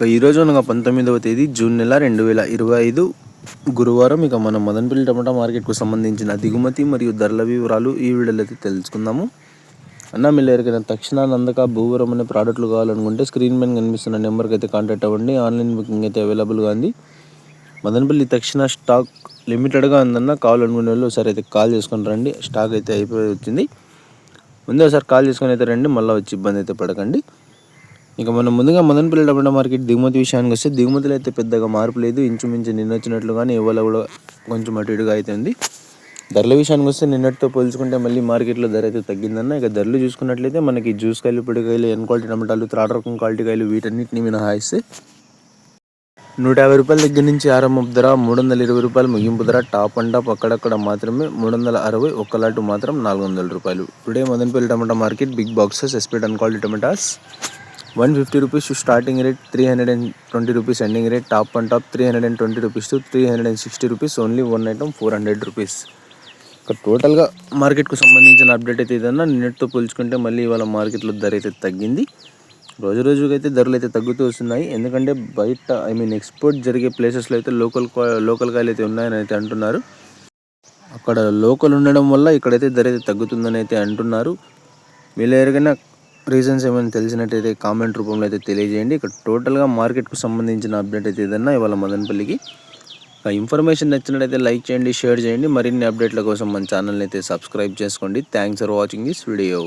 ఈరోజు అనగా 19వ తేదీ జూన్ నెల 2025 గురువారం. మనం మదనపల్లి టమాటా మార్కెట్కు సంబంధించిన దిగుమతి మరియు ధరల వివరాలు ఈ వీడియోలో అయితే తెలుసుకుందాము. మీరు ఎవరికైనా తక్షణ నందక భూవరం అనే ప్రోడక్ట్లు కావాలనుకుంటే స్క్రీన్ మీద కనిపిస్తున్న నెంబర్కి అయితే కాంటాక్ట్ అవ్వండి. ఆన్లైన్ బుకింగ్ అయితే అవైలబుల్గా ఉంది. మదనపల్లి తక్షణ స్టాక్ లిమిటెడ్గా ఉందన్న, కావాలనుకునే వాళ్ళు ఒకసారి అయితే కాల్ చేసుకొని రండి. స్టాక్ అయితే అయిపోయి వచ్చింది. ముందే ఒకసారి కాల్ చేసుకొని అయితే రండి, మళ్ళీ వచ్చి ఇబ్బంది అయితే పడకండి. మనం ముందుగా మదనపల్లి టమాటా మార్కెట్ దిగుమతి విషయానికి వస్తే దిగుమతులు అయితే పెద్దగా మార్పు లేదు. ఇంచుమించు నిన్న వచ్చినట్లుగానే ఇవాళ కూడా కొంచెం అటు ఇటుగా అవుతుంది. ధరల విషయానికి వస్తే నిన్నటితో పోల్చుకుంటే మళ్ళీ మార్కెట్లో ధర అయితే తగ్గిందన్న. ధరలు చూసుకున్నట్లయితే మనకి జ్యూస్ కాయలు, పొడికాయలు, ఎన్ క్వాలిటీ టమాటాలు, థర్డ్ రకం క్వాలిటీ కాయలు వీటన్నిటిని మినహాయిస్తే 150 రూపాయల దగ్గర నుంచి ఆరంభపు ధర, 320 రూపాయలు ముగింపు ధర. టాప్ అండ్ టాప్ అక్కడక్కడ మాత్రమే 360, ఒక్క లాటు మాత్రం 400 రూపాయలు. Today Madanapalle tomato market big boxes ఎస్పీడ్ and quality tomatoes 150 rupees to starting rate, 320 rupees ending rate. Top and top 320 rupees to 360 rupees. Only one item 400 rupees. టోటల్గా మార్కెట్కు సంబంధించిన అప్డేట్ అయితే ఏదన్నా నిన్నటితో పోల్చుకుంటే మళ్ళీ ఇవాళ మార్కెట్లో ధర అయితే తగ్గింది. రోజుకైతే ధరలు అయితే తగ్గుతూ వస్తున్నాయి. ఎందుకంటే బయట ఎక్స్పోర్ట్ జరిగే ప్లేసెస్లో అయితే లోకల్ కాయలు అయితే ఉన్నాయని అయితే అంటున్నారు. అక్కడ లోకల్ ఉండడం వల్ల ఇక్కడైతే ధర అయితే తగ్గుతుందని అయితే అంటున్నారు. వీళ్ళు ఎవరికైనా రీజన్స్ ఏమైనా తెలిసినట్టయితే కామెంట్ రూపంలో అయితే తెలియజేయండి. ఇక్కడ టోటల్గా మార్కెట్కు సంబంధించిన అప్డేట్ అయితే ఏదన్నా ఇవాళ మదనపల్లికి. ఇన్ఫర్మేషన్ నచ్చినట్టయితే లైక్ చేయండి, షేర్ చేయండి. మరిన్ని అప్డేట్ల కోసం మన ఛానల్ని అయితే సబ్స్క్రైబ్ చేసుకోండి. Thanks for watching this video.